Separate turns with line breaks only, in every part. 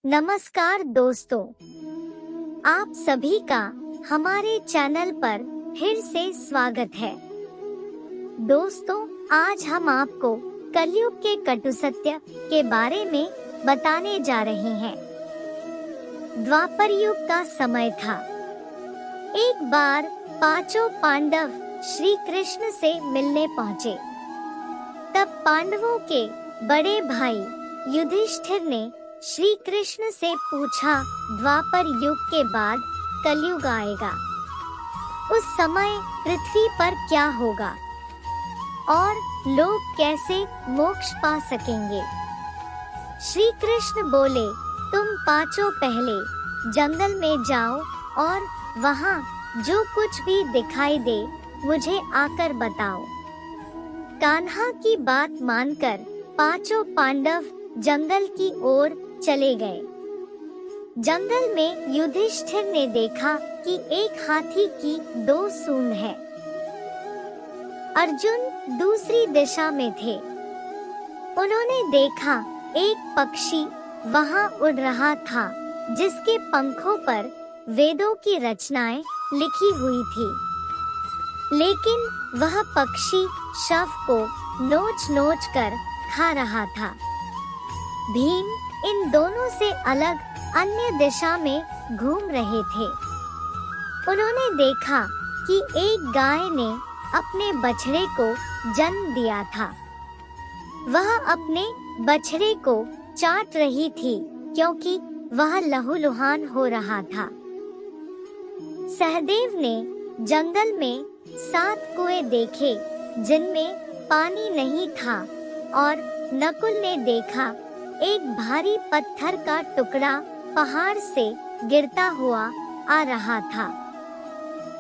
नमस्कार दोस्तों, आप सभी का हमारे चैनल पर फिर से स्वागत है। दोस्तों, आज हम आपको कलयुग के कटु सत्य के बारे में बताने जा रहे हैं। द्वापर युग का समय था। एक बार पांचों पांडव श्री कृष्ण से मिलने पहुंचे। तब पांडवों के बड़े भाई युधिष्ठिर ने श्री कृष्ण से पूछा, द्वापर युग के बाद कलयुग आएगा, उस समय पृथ्वी पर क्या होगा और लोग कैसे मोक्ष पा सकेंगे। श्री कृष्ण बोले, तुम पांचों पहले जंगल में जाओ और वहां जो कुछ भी दिखाई दे मुझे आकर बताओ। कान्हा की बात मानकर पांचों पांडव जंगल की ओर चले गए। जंगल में युधिष्ठिर ने देखा कि एक हाथी की दो सूंड है। अर्जुन दूसरी दिशा में थे। उन्होंने देखा एक पक्षी वहां उड़ रहा था, जिसके पंखों पर वेदों की रचनाएं लिखी हुई थी। लेकिन वह पक्षी शव को नोच नोच कर खा रहा था। भीम इन दोनों से अलग अन्य दिशा में घूम रहे थे। उन्होंने देखा कि एक गाय ने अपने बछड़े को जन्म दिया था। वह अपने बछड़े को चाट रही थी क्योंकि वह लहूलुहान हो रहा था। सहदेव ने जंगल में 7 कुएं देखे जिनमें पानी नहीं था, और नकुल ने देखा एक भारी पत्थर का टुकड़ा पहाड़ से गिरता हुआ आ रहा था।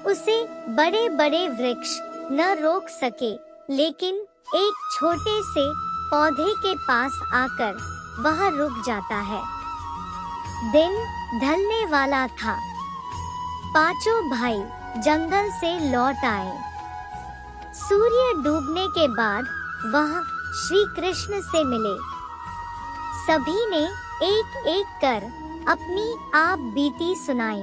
उसे बड़े बड़े वृक्ष न रोक सके, लेकिन एक छोटे से पौधे के पास आकर वह रुक जाता है। दिन ढलने वाला था। पांचों भाई जंगल से लौट आए। सूर्य डूबने के बाद वह श्री कृष्ण से मिले। सभी ने एक एक कर अपनी आप बीती सुनाई।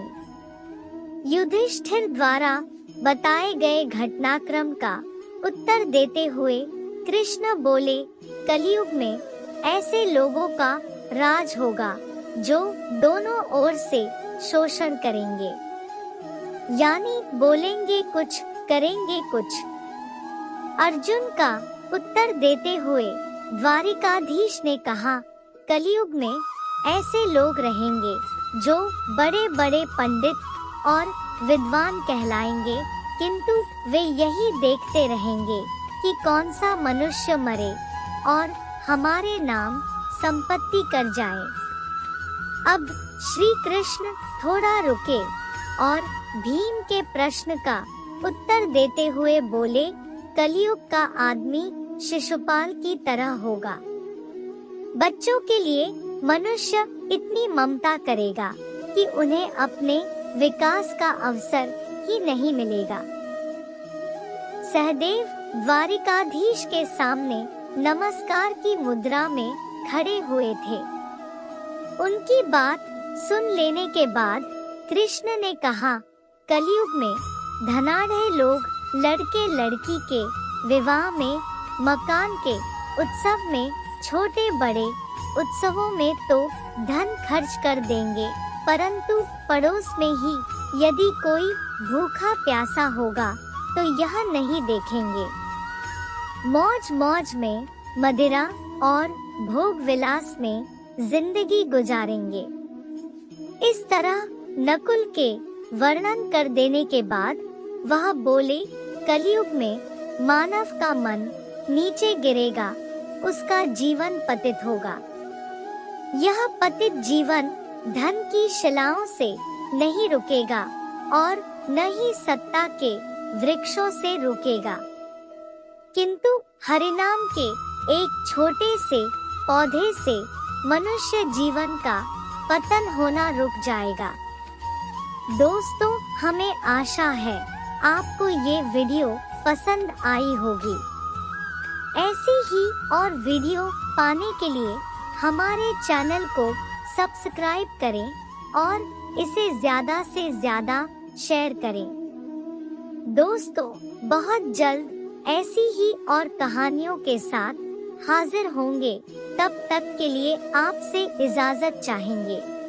युधिष्ठिर द्वारा बताए गए घटनाक्रम का उत्तर देते हुए कृष्ण बोले, कलयुग में ऐसे लोगों का राज होगा जो दोनों ओर से शोषण करेंगे, यानी बोलेंगे कुछ करेंगे कुछ। अर्जुन का उत्तर देते हुए द्वारिकाधीश ने कहा, कलयुग में ऐसे लोग रहेंगे जो बड़े बड़े पंडित और विद्वान कहलाएंगे, किंतु वे यही देखते रहेंगे कि कौन सा मनुष्य मरे और हमारे नाम संपत्ति कर जाए। अब श्री कृष्ण थोड़ा रुके और भीम के प्रश्न का उत्तर देते हुए बोले, कलयुग का आदमी शिशुपाल की तरह होगा। बच्चों के लिए मनुष्य इतनी ममता करेगा कि उन्हें अपने विकास का अवसर ही नहीं मिलेगा। सहदेव द्वारिकाधीश के सामने नमस्कार की मुद्रा में खड़े हुए थे। उनकी बात सुन लेने के बाद कृष्ण ने कहा, कलयुग में धनाढ़ लोग लड़के लड़की के विवाह में, मकान के उत्सव में, छोटे बड़े उत्सवों में तो धन खर्च कर देंगे, परंतु पड़ोस में ही यदि कोई भूखा प्यासा होगा तो यह नहीं देखेंगे। मौज मौज में, मदिरा और भोग विलास में जिंदगी गुजारेंगे। इस तरह नकुल के वर्णन कर देने के बाद वह बोले, कलयुग में मानव का मन नीचे गिरेगा, उसका जीवन पतित होगा। यह पतित जीवन धन की शिलाओं से नहीं रुकेगा और न ही सत्ता के वृक्षों से रुकेगा, किंतु हरिनाम के एक छोटे से पौधे से मनुष्य जीवन का पतन होना रुक जाएगा। दोस्तों, हमें आशा है आपको ये वीडियो पसंद आई होगी। ऐसी ही और वीडियो पाने के लिए हमारे चैनल को सब्सक्राइब करें और इसे ज्यादा से ज्यादा शेयर करें। दोस्तों, बहुत जल्द ऐसी ही और कहानियों के साथ हाजिर होंगे। तब तक के लिए आपसे इजाजत चाहेंगे।